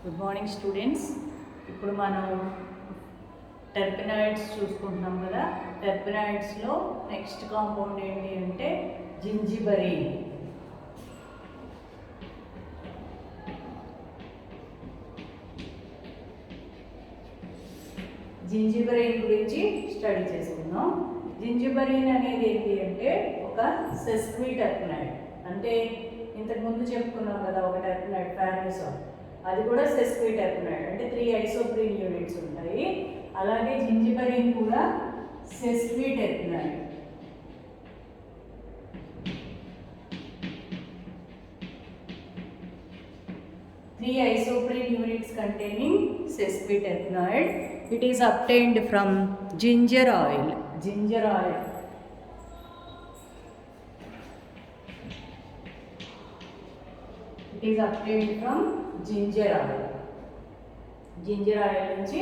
Good morning students. ఇప్పుడు మనం terpenoids చూసుకుంటున్నాం కదా. టెర్పెనాయిడ్స్లో నెక్స్ట్ కాంపౌండ్ ఏంటి అంటే జింజిబరీన్. జింజిబరీన్ గురించి స్టడీ చేసుకుందాం. జింజిబరీన్ అనేది ఏంటి అంటే ఒక సెస్క్వి టెర్పెనాయిడ్. అంటే ఇంతకుముందు చెప్పుకున్నాం కదా ఒక టెర్పెనాయిడ్ ఫార్మిసాల్, అది కూడా సెస్క్వి టెర్పెనాయిడ్ అంటే 3 ఐసోప్రీన్ యూనిట్స్ ఉంటాయి. అలాగే జింజిబరీన్ కూడా సెస్క్వి terpenoid. Three isoprene units containing sesquiterpenoid. It is obtained from ginger oil. Ginger oil. It is obtained from ginger oil. Ginger oil నుంచి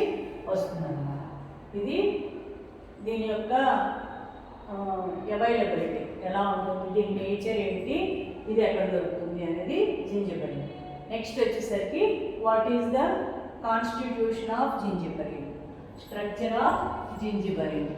వస్తుందన్నమాట. ఇది దీని యొక్క అవైలబిలిటీ ఎలా ఉంటుంది, దీని నేచర్ ఏంటి, ఇది ఎక్కడ దొరుకుతుంది అనేది జింజిబరీన్. నెక్స్ట్ వచ్చేసరికి what is the constitution of zingiberene, structure of zingiberene.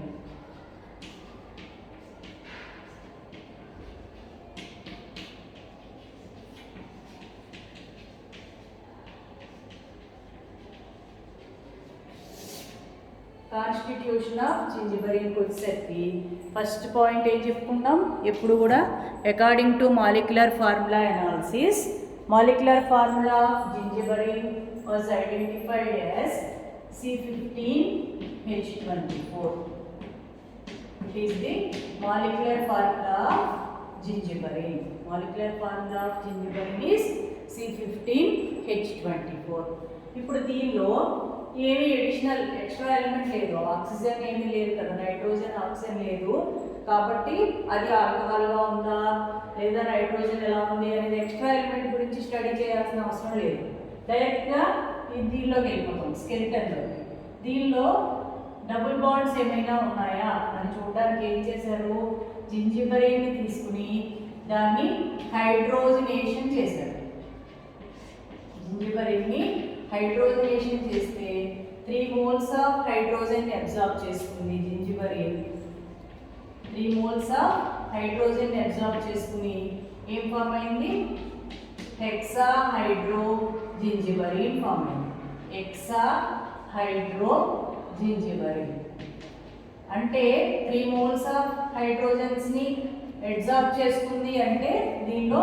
Constitution of జింజిబరీన్కి వచ్చేసరికి ఫస్ట్ పాయింట్ ఏం చెప్పుకుందాం ఎప్పుడు కూడా, according to molecular formula analysis. Molecular formula of gingiberine was identified as C15H24. It is the molecular formula of gingiberine. Molecular formula of gingiberine is C15H24. ఇప్పుడు దీనిలో ఏమి additional extra element లేదు, oxygen ఏమీ లేదు కదా, నైట్రోజన్ ఆక్సిజన్ లేదు. కాబట్టి అది ఆల్కహాల్గా ఉందా లేదా నైట్రోజన్ ఎలా ఉంది అనేది ఎక్స్ట్రా ఎలిమెంట్ గురించి స్టడీ చేయాల్సిన అవసరం లేదు. డైరెక్ట్గా దీనిలోకి వెళ్ళిపోతాం, స్కెలిటన్లో. దీనిలో డబుల్ బాండ్స్ ఏమైనా ఉన్నాయా అని చూడడానికి ఏం చేశారు, జింజిబరీన్ని తీసుకుని దాన్ని హైడ్రోజనేషన్ చేశారు. జింజిబరీన్ని హైడ్రోజనేషన్ చేస్తే 3 moles ఆఫ్ హైడ్రోజన్ అబ్జార్బ్ చేసుకుంది జింజిబరీన్. 3 moles ఆఫ్ హైడ్రోజన్ అబ్జార్బ్ చేసుకుని ఏం ఫామ్ అయింది, హెక్సా హైడ్రో జింజిబరీన్ ఫామ్ అయింది. హెక్సా హైడ్రో జింజిబరీన్ అంటే 3 moles ఆఫ్ హైడ్రోజన్స్ని అబ్జార్బ్ చేసుకుంది అంటే దీనిలో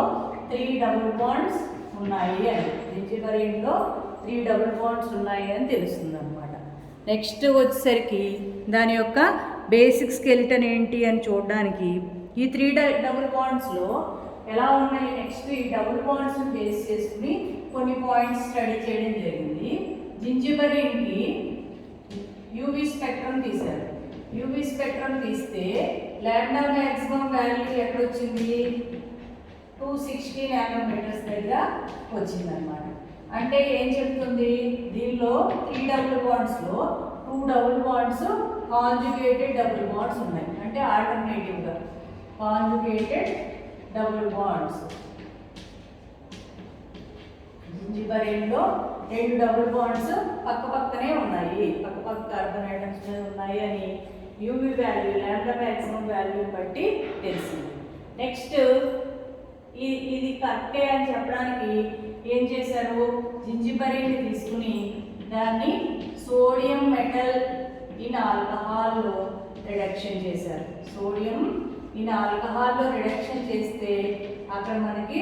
3 డబుల్ బాండ్స్ ఉన్నాయి అని, జింజిబరీన్లో 3 డబుల్ బాండ్స్ ఉన్నాయి అని తెలుస్తుంది అన్నమాట. నెక్స్ట్ వచ్చేసరికి దాని యొక్క బేసిక్ స్కెలిటన్ ఏంటి అని చూడడానికి ఈ 3 డబుల్ బాండ్స్లో ఎలా ఉన్నాయి, నెక్స్ట్ ఈ డబుల్ బాండ్స్ని బేస్ చేసుకుని కొన్ని పాయింట్స్ స్టడీ చేయడం జరిగింది. జింజిబరీన్కి యూవీ స్పెక్ట్రమ్ తీశారు. యూవీ స్పెక్ట్రమ్ తీస్తే లాంబ్డా మ్యాక్సిమం వాల్యూ ఎక్కడొచ్చింది, 260 నానోమీటర్స్ దగ్గర వచ్చిందనమాట. అంటే ఏం చెప్తుంది, దీనిలో 3 డబుల్ బాండ్స్లో 2 double bonds conjugated double bonds ఉన్నాయి. అంటే ఆల్టర్నేటివ్గా కాంజుగేటెడ్ డబుల్ బాండ్స్. జింజిబరీన్లో 2 డబుల్ బాండ్స్ పక్క పక్కనే ఉన్నాయి, పక్క పక్క కార్బన్ ఐటమ్స్ మీద ఉన్నాయి అని UV value lambda maximum value బట్టి తెలిసింది. నెక్స్ట్ ఇది కరెక్టే అని చెప్పడానికి ఏం చేశారు, జింజిబరీన్ని తీసుకుని దాన్ని సోడియం మెటల్ ఇన్ ఆల్కహాల్లో రిడక్షన్ చేశారు. సోడియం ఇన్ ఆల్కహాల్లో రిడక్షన్ చేస్తే అక్కడ మనకి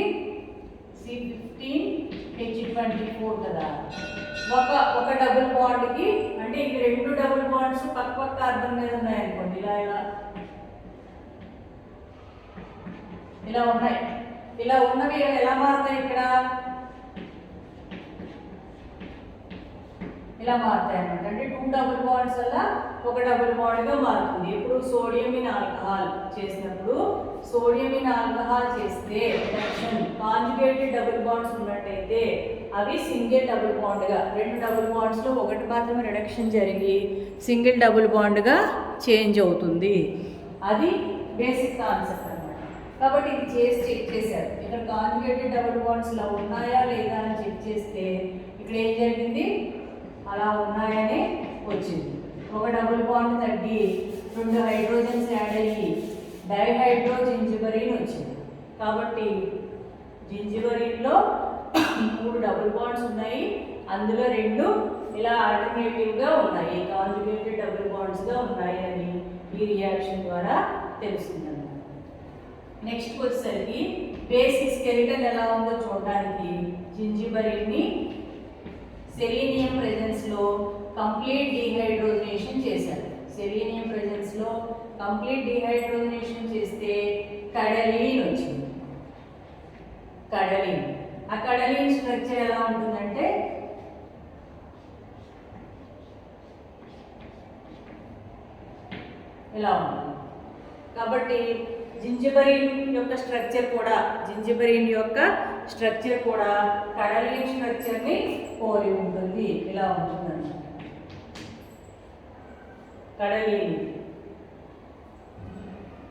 C15H24 కదా, ఒక డబుల్ బాండ్కి అంటే ఇది 2 డబుల్ బాండ్స్ పక్క పక్క కార్బన్ మీద ఉన్నాయనుకోండి, ఇలా ఉన్నాయి. ఇలా ఉన్నవి ఎలా మారుతాయి, ఇక్కడ ఇలా మారుతాయి అన్నమాట. అంటే 2 డబుల్ బాండ్స్ వల్ల ఒక డబుల్ బాండ్గా మారుతుంది. ఇప్పుడు సోడియం ఇన్ ఆల్కహాల్ చేసినప్పుడు, సోడియం ఇన్ ఆల్కహాల్ చేస్తే రిడక్షన్ కాంజుగేటెడ్ డబుల్ బాండ్స్ ఉన్నట్టయితే అవి సింగిల్ డబుల్ బాండ్గా, 2 డబుల్ బాండ్స్లో ఒకటి మాత్రమే రిడక్షన్ జరిగి సింగిల్ డబుల్ బాండ్గా చేంజ్ అవుతుంది. అది బేసిక్ కాన్సెప్ట్ అన్నమాట. కాబట్టి ఇది చేసి చెక్ చేశారు. ఇక్కడ కాంజుగేటెడ్ డబుల్ బాండ్స్ ఇలా ఉన్నాయా లేదా అని చెక్ చేస్తే ఇక్కడ ఏం జరిగింది, అలా ఉన్నాయని వచ్చింది. ఒక డబుల్ బాండ్ తగ్గి 2 హైడ్రోజన్స్ యాడ్ అయ్యి డైహైడ్రో జింజిబరీన్ వచ్చింది. కాబట్టి జింజిబరీన్లో 3 డబుల్ బాండ్స్ ఉన్నాయి, అందులో 2 ఇలా ఆల్టర్నేటివ్గా ఉన్నాయి, కాంజుగేటెడ్ డబుల్ బాండ్స్గా ఉన్నాయి అని ఈ రియాక్షన్ ద్వారా తెలుస్తుంది. నెక్స్ట్ వచ్చేసరికి బేసిక్ స్కెలిటన్ ఎలా ఉందో చూడడానికి జింజిబరీన్ని సెలీనియం ప్రెజెన్స్లో కంప్లీట్ డీహైడ్రోజనేషన్ చేశారు. సెలీనియం ప్రెజెన్స్లో కంప్లీట్ డీహైడ్రోజనేషన్ చేస్తే కడలీన్ వచ్చింది. కడలీన్, ఆ కడలీన్ స్ట్రక్చర్ ఎలా ఉంటుందంటే ఇలా ఉంటుంది. కాబట్టి జింజిబరీన్ యొక్క స్ట్రక్చర్ కూడా కడలీన్ స్ట్రక్చర్ని పోలి ఉంటుంది, ఇలా ఉంటుంది. కడలీన్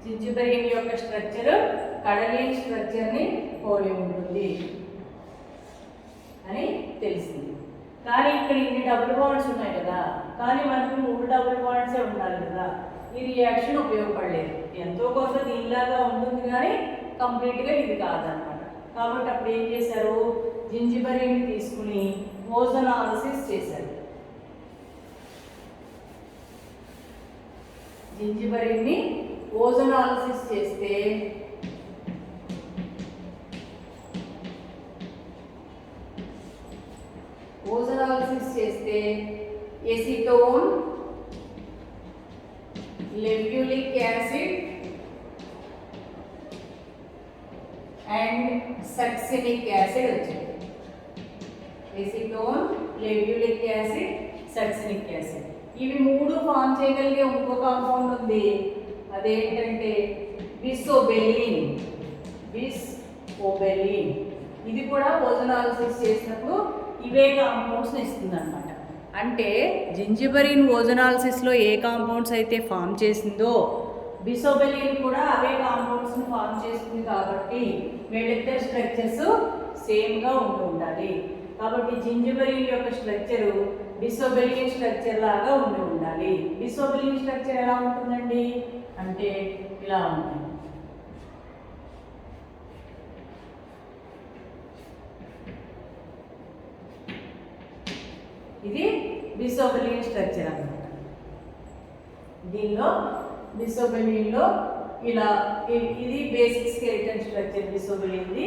జింజిబరీన్ యొక్క స్ట్రక్చర్ కడలీన్ స్ట్రక్చర్ని పోలి ఉంటుంది అని తెలిసింది. కానీ ఇక్కడ ఇన్ని డబుల్ బాండ్స్ ఉన్నాయి కదా, కానీ మనకు 3 డబుల్ బాండ్సే ఉండాలి కదా, ఈ రియాక్షన్ ఉపయోగపడలేదు. ఎంతో కొంత దీనిలాగా ఉంటుంది కానీ కంప్లీట్గా ఇది కాదనమాట. కాబట్టి అప్పుడు ఏం చేశారు, జింజిబరీన్ తీసుకుని ఓజోనాలిసిస్ చేశారు. జింజిబరీన్ని ఓజోనాలిసిస్ చేస్తే acetone, levulinic acid and succinic acid వచ్చింది. Acetone, levulinic acid, succinic acid, ఇవి 3 ఫామ్ చేయగలిగే ఇంకో కాంపౌండ్ ఉంది, అదేంటంటే బిసోబెలిన్. ఇది కూడా ఓజోనాలిసిస్ చేసినప్పుడు ఇవే కాంపౌండ్స్ని ఇస్తుంది అనమాట. అంటే జింజిబరీన్ ఓజోనాలిసిస్లో ఏ కాంపౌండ్స్ అయితే ఫామ్ చేసిందో బిసోబెలిన్ కూడా అవే కాంపౌండ్స్ని ఫామ్ చేస్తుంది. కాబట్టి వీళ్ళిద్దరి స్ట్రక్చర్స్ సేమ్గా ఉండాలి. కాబట్టి జింజిబరీన్ యొక్క స్ట్రక్చరు బిసోబెలిన్ స్ట్రక్చర్ లాగా ఉండాలి. బిసోబెలిన్ స్ట్రక్చర్ ఎలా ఉంటుందండి అంటే ఇలా ఉంటుంది. ఇది బిసోబెలిన్ స్ట్రక్చర్ అన్నమాట. దీనిలో బిసోబెలిన్లో ఇలా ఇది బేసిక్ స్కెలిటన్ స్ట్రక్చర్ బిసోబెలిన్ది,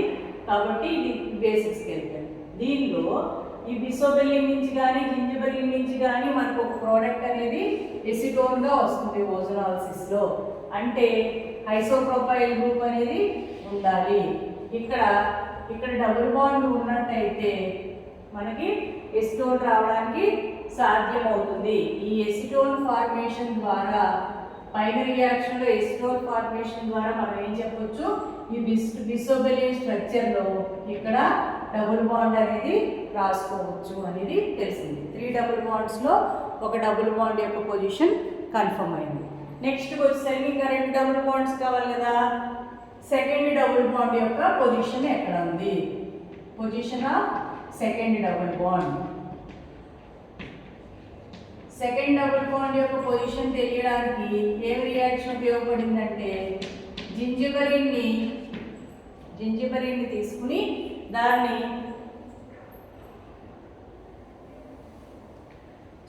కాబట్టి ఇది బేసిక్ స్కెలిటన్. దీనిలో ఈ బిసోబెలిన్ నుంచి కానీ జింజిబరీన్ నుంచి కానీ మనకు ఒక ప్రోడక్ట్ అనేది ఎసిటోన్గా వస్తుంది ఓజోనాలిసిస్లో. అంటే ఐసోప్రొపైల్ గ్రూప్ అనేది ఉండాలి. ఇక్కడ డబుల్ బాండ్ ఉన్నట్టయితే మనకి ఎసిటోన్ రావడానికి సాధ్యమవుతుంది. ఈ ఎసిటోన్ ఫార్మేషన్ ద్వారా పైన రియాక్షన్లో ఎసిటోన్ ఫార్మేషన్ ద్వారా మనం ఏం చెప్పొచ్చు, ఈ బిసోబెలిన్ స్ట్రక్చర్లో ఇక్కడ డబుల్ బాండ్ అనేది రాసుకోవచ్చు అనేది తెలిసింది. 3 డబుల్ బాండ్స్లో ఒక డబుల్ బాండ్ యొక్క పొజిషన్ కన్ఫర్మ్ అయింది. నెక్స్ట్ వచ్చేసరికి ఇంకా 2 డబుల్ బాండ్స్ కావాలి కదా. సెకండ్ డబుల్ బాండ్ యొక్క పొజిషన్ ఎక్కడ ఉంది, position of second double bond. Second double bond యొక్క పొజిషన్ తెలియడానికి ఏం రియాక్షన్ ఉపయోగపడిందంటే జింజిబరీన్ని తీసుకుని దాన్ని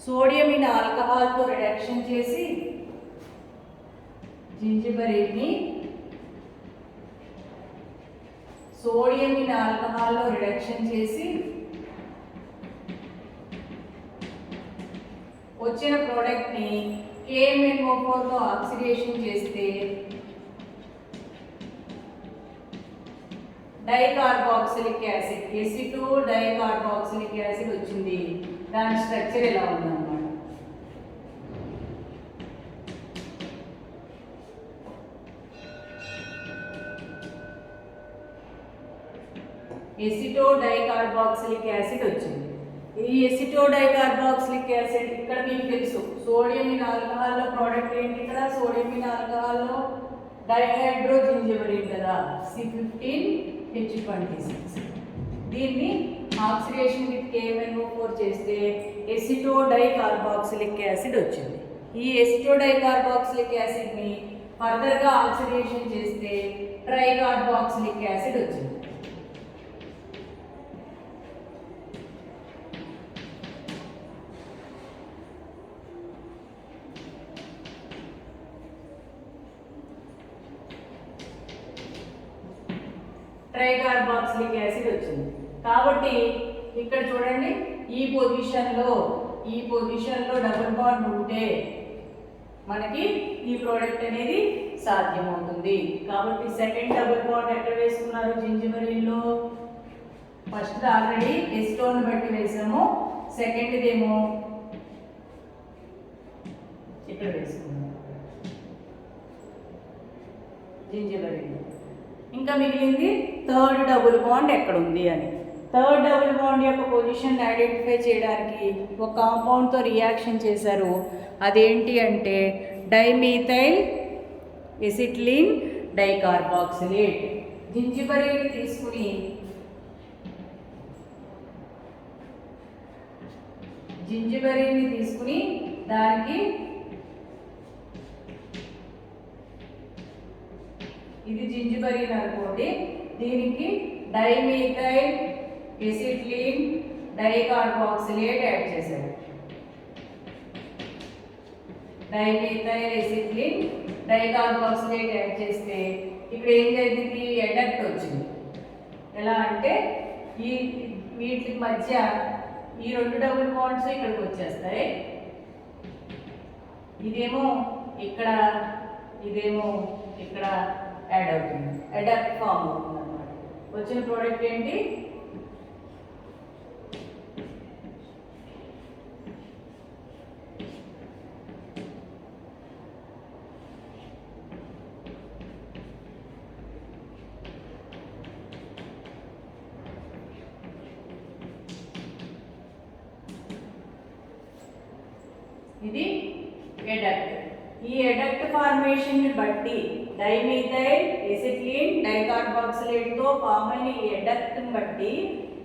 సోడియం ఇన్ ఆల్కహాల్తో రిడక్షన్ చేసి జింజిబరీన్ని సోడియం ఇన్ ఆల్కహాల్లో రిడక్షన్ చేసి వచ్చిన ప్రోడక్ట్ని KMnO4తో ఆక్సిడేషన్ చేస్తే dicarboxylic acid, acetone dicarboxylic acid వచ్చింది. దాని స్ట్రక్చర్ ఎలా ఉందన్నమాట. ఎసిటో డైకార్బాక్సిలిక్ యాసిడ్ వచ్చింది. ఈ ఎసిటో డైకార్బాక్సిలిక్ యాసిడ్ ఇక్కడ మీకు తెలుసు సోడియం ఇన్ ఆల్కహాల్లో ప్రోడక్ట్ ఏంటి, ఇక్కడ సోడియం ఇన్ ఆల్కహాల్లో డైహైడ్రో జింజిబరీన్ కదా, C15 H26. దీన్ని ఆక్సిడేషన్ విత్ KMnO4 చేస్తే ఎసిటోడైకార్బాక్సిలిక్ యాసిడ్ వచ్చింది. ఈ ఎసిటోడైకార్బాక్సిలిక్ యాసిడ్ని ఫర్దర్గా ఆక్సిడేషన్ చేస్తే ట్రైకార్బాక్సిలిక్ యాసిడ్ వచ్చింది. ట్రైకార్బాక్సిలిక్ యాసిడ్ వచ్చింది. కాబట్టి ఇక్కడ చూడండి, ఈ పొజిషన్లో డబుల్ బాండ్ ఉంటే మనకి ఈ ప్రోడక్ట్ అనేది సాధ్యమవుతుంది. కాబట్టి సెకండ్ డబుల్ బాండ్ ఎక్కడ వేసుకున్నారు జింజిబరీన్లో? ఫస్ట్ ఆల్రెడీ ఎసిటోన్ బట్టి వేసాము, సెకండ్దేమో ఇక్కడ వేసుకున్నాము జింజిబరీన్లో. ఇంకా మిగిలింది థర్డ్ డబుల్ బాండ్ ఎక్కడ ఉంది అని. థర్డ్ డబుల్ బాండ్ యొక్క పొజిషన్ ఐడెంటిఫై చేయడానికి ఒక కాంపౌండ్తో రియాక్షన్ చేశారు. అదేంటి అంటే డైమీథైల్ ఎసిటిలిన్ డైకార్బాక్సిలేట్. జింజిబరీని తీసుకుని దానికి ఇది జింజిబరీన్ అనుకోండి, దీనికి డైమీథైల్ ఎసిటిలిన్ డైకార్బాక్సిలేట్ యాడ్ చేశారు. డైమీథైల్ ఎసిటిలిన్ డైకార్బాక్సిలేట్ యాడ్ చేస్తే ఇక్కడ ఏం జరిగింది? ఎడక్ట్ వచ్చింది. ఎలా అంటే వీటి మధ్య ఈ రెండు డబుల్ బాండ్స్ ఇక్కడికి వచ్చేస్తాయి. ఇదేమో ఇక్కడ, ఇదేమో ఇక్కడ యాడ్ అవుతుంది, ఎడక్ట్ ఫామ్ అవుతుంది అన్నమాట. వచ్చిన ప్రోడక్ట్ ఏంటి? ఇది ఎడక్ట్. ఈ ఎడక్ట్ ఫార్మేషన్ బట్టి డైమీథైల్ ఎసిటిలిన్ డైకార్బాక్సిలేట్తో ఫామ్ అయిన ఈ ఎడక్ట్ని బట్టి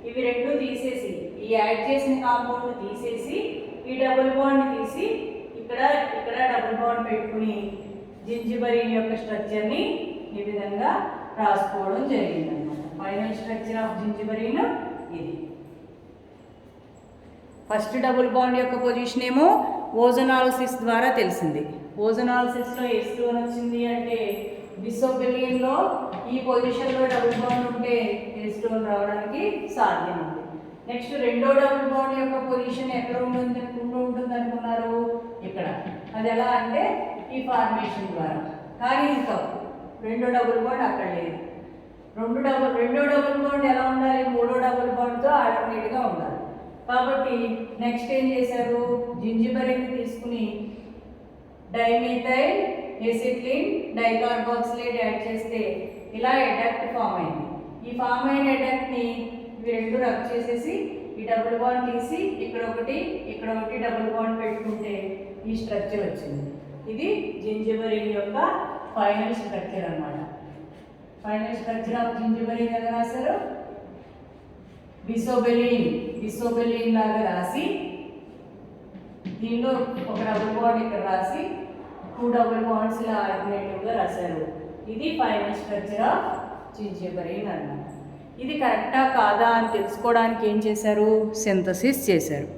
ఇవి రెండు తీసేసి, ఈ యాడ్ చేసిన కాంపౌండ్ తీసేసి ఈ డబుల్ బాండ్ తీసి ఇక్కడ డబుల్ బాండ్ పెట్టుకుని జింజిబరీన్ యొక్క స్ట్రక్చర్ని ఈ విధంగా రాసుకోవడం జరిగిందన్నమాట. ఫైనల్ స్ట్రక్చర్ ఆఫ్ జింజిబరీన్ ఇది. ఫస్ట్ డబుల్ బాండ్ యొక్క పొజిషన్ ఏమో ఓజోనాలిసిస్ ద్వారా తెలిసింది. ఓజోనాలిసిస్లో ఎసిటోన్ వచ్చింది అంటే బిసోబెలిన్లో ఈ పొజిషన్లో డబుల్ బాండ్ ఉంటే ఎసిటోన్ రావడానికి సాధ్యం ఉంది. నెక్స్ట్ రెండో డబుల్ బాండ్ యొక్క పొజిషన్ ఎక్కడ ఉంటుంది అనుకున్నారు? ఇక్కడ. అది ఎలా అంటే ఈ ఫార్మేషన్ ద్వారా. కానీ ఇది తప్పు, రెండో డబుల్ బాండ్ అక్కడ లేదు. రెండో డబుల్ బాండ్ ఎలా ఉండాలి? మూడో డబుల్ బాండ్తో ఆల్టర్నేట్గా ఉండాలి. కాబట్టి నెక్స్ట్ ఏం చేశారు? జింజిబరీని తీసుకుని డైమీథైల్ ఎసిటిలిన్ డైకార్బాక్సిలేట్ యాడ్ చేస్తే ఇలా ఎడక్ట్ ఫామ్ అయింది. ఈ ఫామ్ అయిన ఎడక్ట్ని ఇవి రెండు రబ్ చేసేసి ఈ డబుల్ బాండ్ తీసి ఇక్కడ ఒకటి డబుల్ బాండ్ పెట్టుకుంటే ఈ స్ట్రక్చర్ వచ్చింది. ఇది జింజిబరీన్ యొక్క ఫైనల్ స్ట్రక్చర్ అన్నమాట. ఫైనల్ స్ట్రక్చర్ ఆఫ్ జింజిబరీన్ ఎలా రాశారు? బిసోబెలిన్ లాగా రాసి దీనిలో ఒక డబుల్ బాండ్ ఇక్కడ రాసి 2 డబుల్ బాండ్స్ ఇలా ఆల్టర్నేటివ్గా రాశారు. ఇది ఫైనల్ స్ట్రక్చర్ ఆఫ్ జింజిబరీన్ అన్నమాట. ఇది కరెక్టా కాదా అని తెలుసుకోవడానికి ఏం చేశారు? సింథసిస్ చేశారు.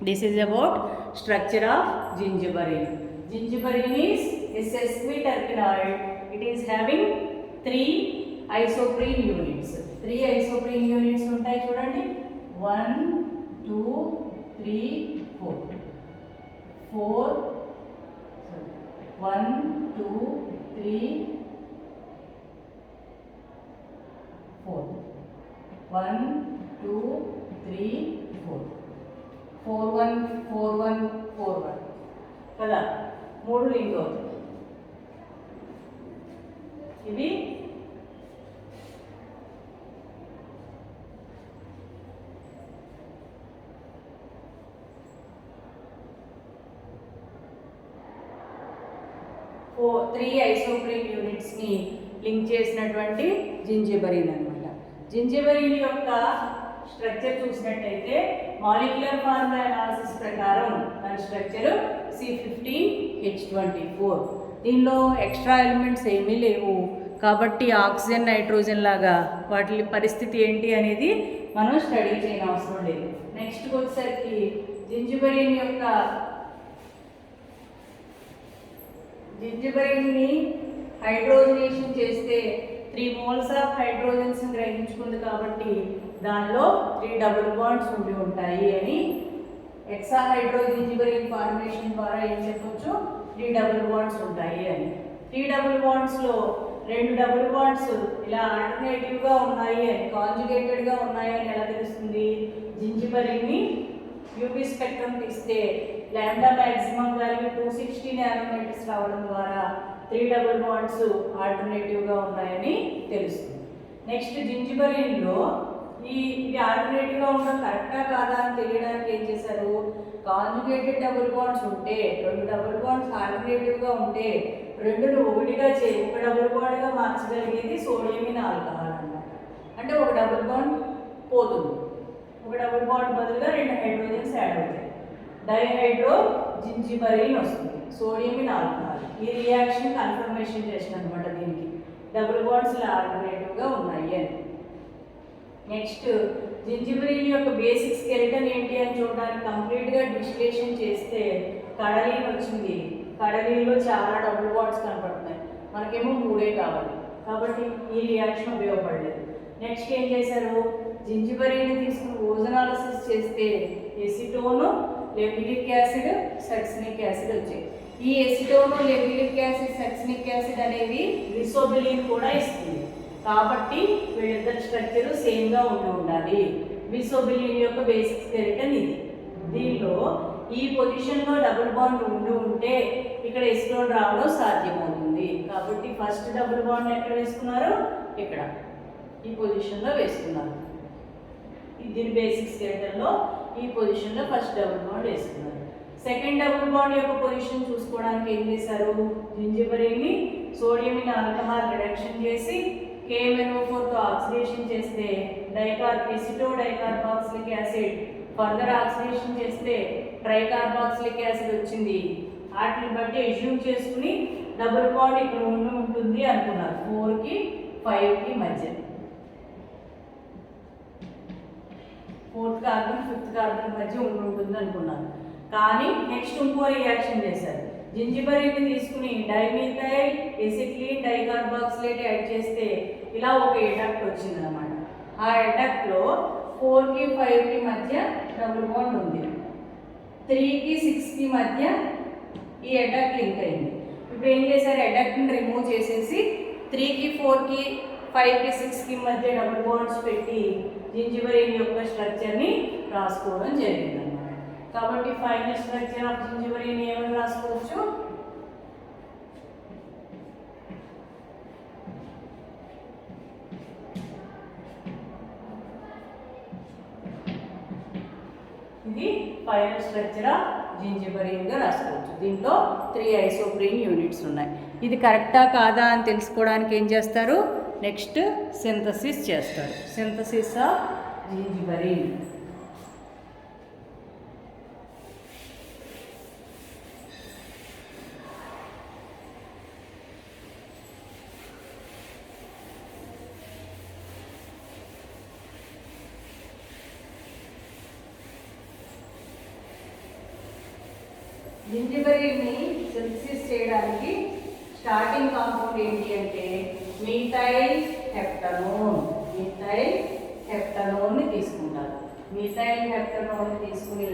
This is about structure of zingiberene. Zingiberene is a sesquiterpenoid. It is having 3 isoprene units. 3 isoprene units ఉంటాయి చూడండి. 1 2 3 4 1 2 3 4 1 2 3 4 4 1 4 1 4 1 కదా, 3 లింక్ అవుతుంది. ఇవి త్రీ ఐసోప్రీన్ యూనిట్స్ని లింక్ చేసినటువంటి జింజిబరీన్ అన్నమాట. జింజిబెరిన్ యొక్క స్ట్రక్చర్ చూసినట్టయితే మాలిక్యులర్ ఫార్ములా అనాలిసిస్ ప్రకారం దాని స్ట్రక్చర్ C15H24. దీనిలో ఎక్స్ట్రా ఎలిమెంట్స్ ఏమీ లేవు కాబట్టి ఆక్సిజన్ నైట్రోజన్ లాగా వాటి పరిస్థితి ఏంటి అనేది మనం స్టడీ చేయని అవసరం లేదు. నెక్స్ట్ వచ్చేసరికి జింజిబెరిన్ని హైడ్రోజనేషన్ చేస్తే 3 moles ఆఫ్ హైడ్రోజన్స్ గ్రహించుకుంది కాబట్టి దానిలో 3 డబుల్ బాండ్స్ ఉండి ఉంటాయి అని ఎక్సా హైడ్రోజింజిబెరిన్ ఫార్మేషన్ ద్వారా ఏం చెప్పొచ్చు, 3 డబుల్ బాండ్స్ ఉంటాయి అని. 3 డబుల్ బాండ్స్లో 2 డబుల్ బాండ్స్ ఇలా ఆల్టర్నేటివ్గా ఉన్నాయి అని, కాంజుగేటెడ్గా ఉన్నాయి అని ఎలా తెలుస్తుంది? జింజిబెరిన్ని యూవీ స్పెక్ట్రమ్ తీస్తే లాంబ్డా మ్యాక్సిమం వాల్యూ 260 నానోమీటర్స్ రావడం ద్వారా 3 డబుల్ బాండ్స్ ఆల్టర్నేటివ్గా ఉన్నాయని తెలుస్తుంది. నెక్స్ట్ జింజిబెరిన్లో ఇవి ఆల్టర్నేటివ్గా ఉండడం కరెక్టా కాదా అని తెలియడానికి ఏం చేశారు, కాంజుగేటెడ్ డబుల్ బాండ్స్ ఉంటే 2 డబుల్ బాండ్స్ ఆల్టర్నేటివ్గా ఉంటే 2ను 1గా చేసి 1 డబుల్ బాండ్గా మార్చగలిగేది సోడియం ఆల్కహాల్ అన్నమాట. అంటే 1 డబుల్ బాండ్ పోతుంది, 1 డబుల్ బాండ్ బదులుగా 2 హైడ్రోజన్స్ యాడ్ అవుతాయి, డైహైడ్రో జింజిబెరిన్ వస్తుంది, సోడియం ఆల్కహాల్. ఈ రియాక్షన్ కన్ఫర్మేషన్ చేసిన అనమాట దీనికి, డబుల్ బాండ్స్ ఆల్టర్నేటివ్గా ఉన్నాయి అని. నెక్స్ట్ జింజిబెరిన్ యొక్క బేసిక్ స్కెలిటన్ ఏంటి అని చూడడానికి కంప్లీట్గా డిస్టిలేషన్ చేస్తే కడలీన్ వచ్చింది. కడలీన్లో చాలా డబుల్ బాండ్స్ కనపడుతున్నాయి, మనకేమో 3 కావాలి కాబట్టి ఈ రియాక్షన్ ఉపయోగపడలేదు. నెక్స్ట్ ఏం చేశారు, జింజిబెరిన్ తీసుకుని ఓజనాలిసిస్ చేస్తే ఎసిటోను, లెబిలిక్ యాసిడ్, సక్సినిక్ యాసిడ్ వచ్చాయి. ఈ ఎసిటోను, లెబిలిక్ యాసిడ్, సక్సినిక్ యాసిడ్ అనేవి లిసోబిలిన్ కూడా ఇస్తుంది కాబట్టి వీళ్ళిద్దరి స్ట్రక్చర్ సేమ్గా ఉండాలి. లిసోబిలిన్ యొక్క బేసిక్ స్కెలిటన్ ఇది. దీనిలో ఈ పొజిషన్లో డబుల్ బాండ్ ఉంటే ఇక్కడ ఎసిటోన్ రావడం సాధ్యమవుతుంది కాబట్టి ఫస్ట్ డబుల్ బాండ్ ఎక్కడ వేసుకున్నారు, ఇక్కడ ఈ పొజిషన్లో వేసుకున్నారు. దీని బేసిక్ స్కెలిటన్లో ఈ పొజిషన్లో ఫస్ట్ డబుల్ బాండ్ వేసుకున్నారు. సెకండ్ డబుల్ బాండ్ యొక్క పొజిషన్ చూసుకోవడానికి ఏం చేశారు, జింజిబెరిన్ని సోడియం ఆల్కహాల్ రిడక్షన్ చేసి KMnO4తో ఆక్సిడేషన్ చేస్తే ఎసిటో డైకార్బాక్సిలిక్ యాసిడ్, ఫర్దర్ ఆక్సిడేషన్ చేస్తే ట్రైకార్బాక్సిలిక్ యాసిడ్ వచ్చింది. వాటిని బట్టి ఎజ్యూమ్ చేసుకుని డబుల్ బాండ్ ఇక్కడ ఉంటుంది అనుకున్నారు 4కి 5కి మధ్య, 4th కార్బన్ 5th కార్బన్ మధ్య ఉంటుంది అనుకున్నారు. కానీ నెక్స్ట్ ఇంకో రియాక్షన్ చేశారు, జింజిబెరిన్ని తీసుకుని డైమిథైల్ ఎసిక్లీన్ డైకార్బాక్సిలేట్ యాడ్ చేస్తే ఇలా ఒక ఎడక్ట్ వచ్చింది అనమాట. ఆ ఎడక్ట్లో 4కి 5కి మధ్య డబుల్ బాండ్ ఉంది, 3కి 6కి మధ్య ఈ ఎడక్ట్ లింక్ అయింది. ఇప్పుడు ఏం చేశారు, ఎడక్ట్ని రిమూవ్ చేసేసి 3కి 4కి 5కి 6కి మధ్య డబుల్ బాండ్స్ పెట్టి జింజిబెరిన్ యొక్క స్ట్రక్చర్ని రాసుకోవడం జరిగింది అన్నమాట. కాబట్టి ఫైనల్ స్ట్రక్చర్ ఆఫ్ జింజిబెరిన్ ఏమని రాసుకోవచ్చు, ఇది ఫైనల్ స్ట్రక్చర్ ఆఫ్ జింజిబెరిన్గా రాసుకోవచ్చు. దీంట్లో 3 ఐసోప్రీన్ యూనిట్స్ ఉన్నాయి. ఇది కరెక్టా కాదా అని తెలుసుకోవడానికి ఏం చేస్తారు, నెక్స్ట్ సింథసిస్ చేస్తారు. Synthesis of zingiberene. జింజిబెరిన్ని సింథసిస్ చేయడానికి స్టార్టింగ్ కాంపౌండ్ ఏంటి అంటే మిథైల్ హెప్టనోన్ తీసుకుంటారు. మిథైల్ హెప్టనోన్ తీసుకుని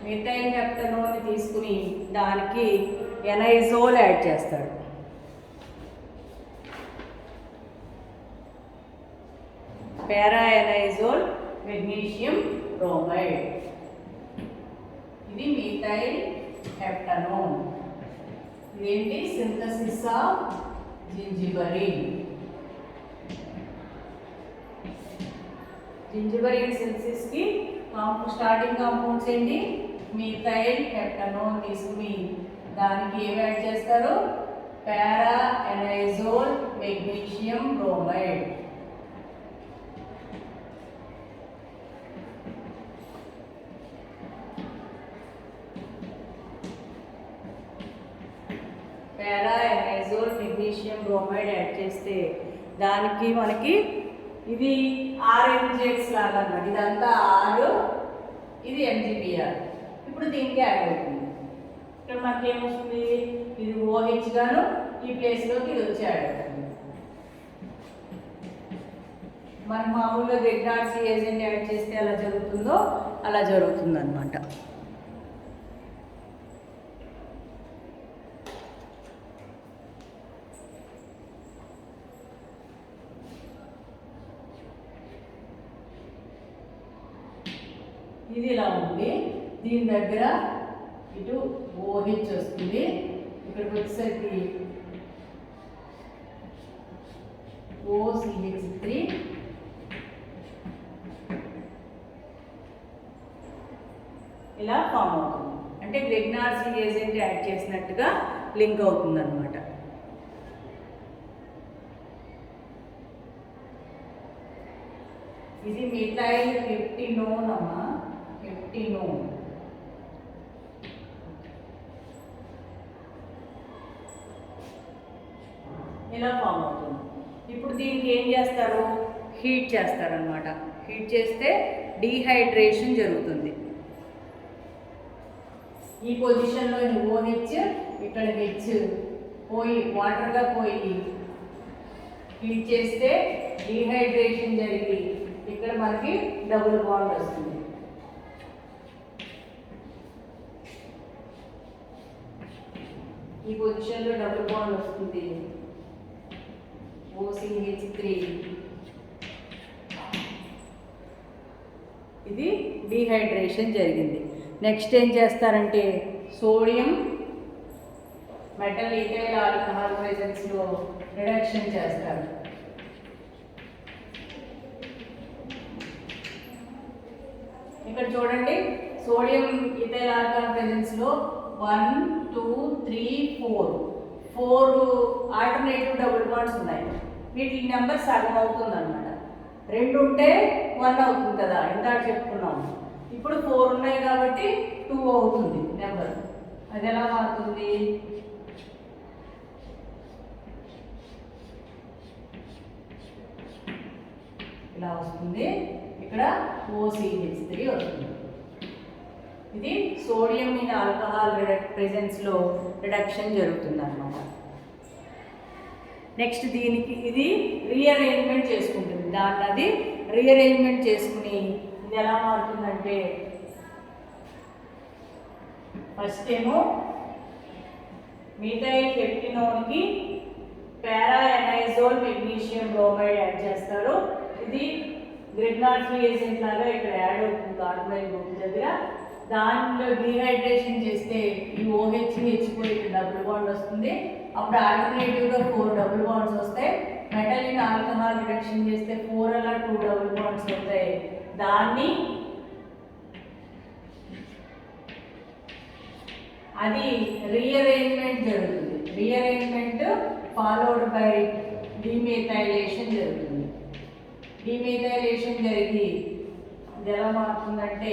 మిథైల్ హెప్టనోన్ తీసుకుని దానికి ఎనైజోల్ యాడ్ చేస్తాడు. Para anisole magnesium bromide. ఇది మిథైల్ హెప్టనోన్. ఇదేంటి? Synthesis of zingiberene. Zingiberene synthesis కి స్టార్టింగ్ కాంపౌండ్స్ ఏంటి? మిథైల్ హెప్టనోన్ తీసుకుని దానికి ఏం యాడ్ చేస్తారు? Para anisole magnesium bromide. Para anisole magnesium bromide add చేస్తే దానికి మనకి ఇది ఆర్ఎంజెక్స్ లాగా అన్నమాట. ఇదంతా ఆర్, ఇది ఎంజీబీఆర్. ఇప్పుడు దీనికి యాడ్ అవుతుంది. ఇక్కడ మనకి ఏమొస్తుంది? ఇది ఓహెచ్ గాను ఈ ప్లేస్లోకి ఇది వచ్చి యాడ్ అవుతుంది. మనం మామూలుగా గ్రిగ్నార్డ్స్ ఏజెంట్ యాడ్ చేస్తే ఎలా జరుగుతుందో అలా జరుగుతుంది అనమాట. ఇది ఇలా ఉంది. దీని దగ్గర ఇటు ఓహెచ్ వస్తుంది. ఇక్కడికి వచ్చేసరికి OCH3 ఇలా ఫామ్ అవుతుంది. అంటే గ్రిగ్నార్డ్స్ ఏజెంట్ యాడ్ చేసినట్టుగా లింక్ అవుతుంది అనమాట. ఇది మిథైల్ హెప్టినోన్ అమ్మా, హెప్టినోన్. ఇలా ఫామ్ అవుతుంది. ఇప్పుడు దీనికి ఏం చేస్తారు? హీట్ చేస్తారనమాట. హీట్ చేస్తే డీహైడ్రేషన్ జరుగుతుంది. ఈ పొజిషన్లో OH, ఇక్కడ హెచ్ పోయి వాటర్గా పోయి హీట్ చేస్తే డీహైడ్రేషన్ జరిగి ఇక్కడ మనకి డబుల్ బాండ్ వస్తుంది. ఈ పొజిషన్లో డబుల్ బాండ్ వస్తుంది. OCH3. ఇది డీహైడ్రేషన్ జరిగింది. నెక్స్ట్ ఏం చేస్తారంటే సోడియం మెటల్ ఈథైల్ ఆల్కహాల్ ప్రెజెన్స్లో రిడక్షన్ చేస్తారు. ఇక్కడ చూడండి, సోడియం ఈథైల్ ఆల్కహాల్ ప్రెజెన్స్లో 1, 2, 3, 4 ఆల్టర్నేటివ్ డబుల్ బాండ్స్ ఉన్నాయి. వీటి నెంబర్ సగం అవుతుంది అనమాట. 2 ఉంటే 1 అవుతుంది కదా, ఇందాక చెప్పుకున్నాము. ఇప్పుడు 4 ఉన్నాయి కాబట్టి 2 అవుతుంది నెంబర్. అది ఎలా మారుతుంది? ఇలా వస్తుంది. ఇక్కడ OCH3 వస్తుంది. ఇది సోడియం ఇన్ ఆల్కహాల్ ప్రెజెన్స్లో రిడక్షన్ జరుగుతుంది అన్నమాట. నెక్స్ట్ దీనికి ఇది రీఅరేంజ్మెంట్ చేసుకుంటుంది. దాన్ని అది రీఅరేంజ్మెంట్ చేసుకుని ఇది ఎలా మారుతుందంటే ఫస్ట్ ఏమో మిథైల్ హెప్టినోన్కి పారా ఎనైజోల్ మెగ్నీషియం బ్రోమైడ్ యాడ్ చేస్తారు. ఇది గ్రిగ్నార్డ్స్ ఏజెంట్ లాగా ఇక్కడ యాడ్ అవుతుంది కార్బోనైల్ గ్రూప్ దగ్గర. దాంట్లో డీహైడ్రేషన్ చేస్తే ఈ OH హెచ్చిపోయి డబుల్ బాండ్ వస్తుంది. అప్పుడు ఆల్టర్నేటివ్గా 4 డబుల్ బాండ్స్ వస్తాయి. మెటల్ ఇన్ ఆల్కహాల్ రిడక్షన్ చేస్తే 4 అలా 2 డబుల్ బాండ్స్ వస్తాయి. దాన్ని అది రీఅరేంజ్మెంట్ జరుగుతుంది. రీఅరేంజ్మెంట్ ఫాలోడ్ బై డీమెథైలేషన్ జరుగుతుంది. డీమెథైలేషన్ జరిగి ఇది ఎలా మారుతుందంటే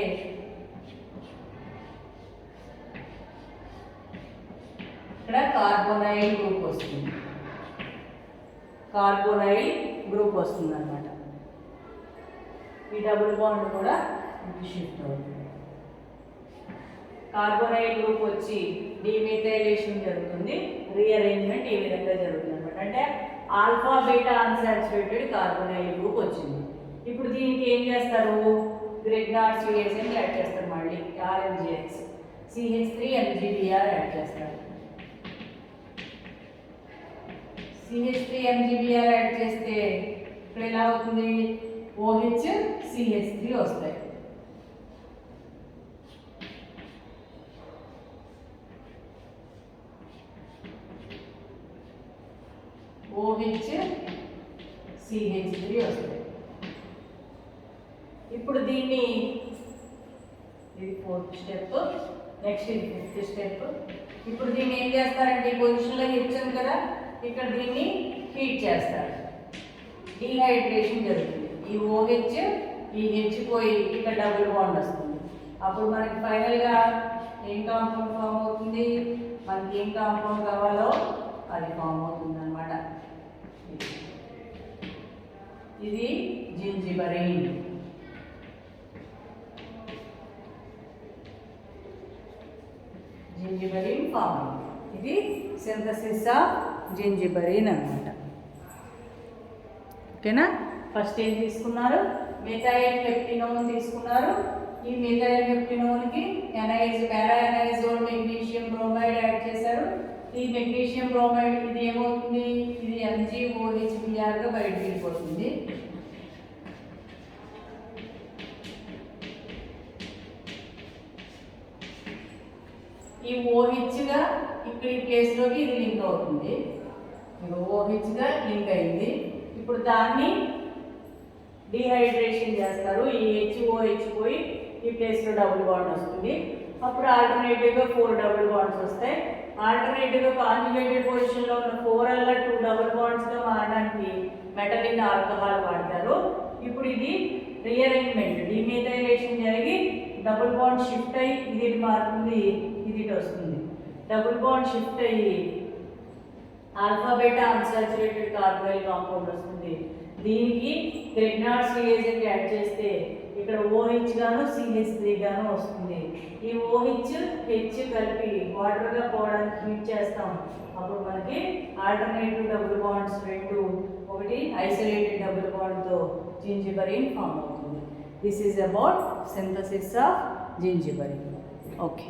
ఇక్కడ కార్బోనైల్ గ్రూప్ వస్తుంది. కార్బోనైల్ గ్రూప్ వస్తుంది అన్నమాట. ఈ డబుల్ బాండ్ కూడా షిఫ్ట్ అవుతుంది. కార్బోనైల్ గ్రూప్ వచ్చి డీమెథైలేషన్ జరుగుతుంది. రీఅరేంజ్మెంట్ ఈ విధంగా జరుగుతుంది అనమాట. అంటే alpha beta unsaturated carbonyl group వచ్చింది. ఇప్పుడు దీనికి ఏం చేస్తారు? గ్రిగ్నార్డ్స్ ఏజెంట్ యాడ్ చేస్తారు. మళ్ళీ RMGX CH3 MgBr యాడ్ చేస్తారు. CH3 MgBr యాడ్ చేస్తే ఇప్పుడు ఎలా అవుతుంది? OH CH3 వస్తాయి. OH CH3 వస్తాయి. ఇప్పుడు దీన్ని ఇది 4th స్టెప్, నెక్స్ట్ ఇది 5th స్టెప్. ఇప్పుడు దీన్ని ఏం చేస్తారంటే ఈ పొజిషన్లో ఇచ్చాను కదా, ఇక్కడ దీన్ని హీట్ చేస్తారు, డీహైడ్రేషన్ జరుగుతుంది. ఈ OH ఈ H పోయి ఇక్కడ డబుల్ బాండ్ వస్తుంది. అప్పుడు మనకి ఫైనల్గా ఏం కాంపౌండ్ ఫామ్ అవుతుంది, మనకి ఏం కాంపౌండ్ కావాలో అది ఫామ్ అవుతుంది అన్నమాట. ఇది జింజిబరీన్. జింజిబరీన్ ఫామ్, ఇది సింథసిస్ ఆఫ్ జింజిబరీన్ అన్నమాట. ఓకేనా? ఫస్ట్ ఏం తీసుకున్నారు, మిథైల్ పెప్టినోన్ తీసుకున్నారు. ఈ మిథైల్ పెప్టినోన్కి పారా ఎనైజోల్ మెగ్నీషియం బ్రోమైడ్ యాడ్ చేశారు. ఈ మెగ్నీషియం బ్రోమైడ్ ఇది ఏమవుతుంది, ఇది MgOHBrగా బయటకు వెళ్ళిపోతుంది. ఈ OHగా ఇక్కడ ఈ ప్లేస్లోకి ఇది లింక్ అవుతుంది. OHగా లింక్ అయింది. ఇప్పుడు దాన్ని డీహైడ్రేషన్ చేస్తారు. ఈ HOH పోయి ఈ ప్లేస్లో డబుల్ బాండ్ వస్తుంది. అప్పుడు ఆల్టర్నేటివ్గా 4 డబుల్ బాండ్స్ వస్తాయి. ఆల్టర్నేటివ్గా కాంజుగేటెడ్ పొజిషన్లో ఉన్న 4 అలా 2 డబుల్ బాండ్స్గా మారడానికి మెటలిన్ ఆల్కహాల్ వాడతారు. ఇప్పుడు ఇది రీఅరేంజ్మెంట్, డిమెథైలేషన్ జరిగి డబుల్ బాండ్ షిఫ్ట్ అయ్యి ఇది మారుతుంది, ఇది వస్తుంది. డబుల్ బాండ్ షిఫ్ట్ అయ్యి alpha beta unsaturated carbonyl compound వస్తుంది. దీనికి గ్రెగ్నార్డ్స్ రియేజెంట్ యాడ్ చేస్తే ఇక్కడ OH గాను CH3 గాను వస్తుంది. ఈ OH H కలిపి వాటర్గా పోవడానికి హీట్ చేస్తాం. అప్పుడు మనకి ఆల్టర్నేటివ్ డబుల్ బాండ్స్ రెండు, ఒకటి ఐసోలేటెడ్ డబుల్ బాండ్తో జింజిబరీన్ ఫామ్ అవుతుంది. This is about synthesis of zingiberene. Okay.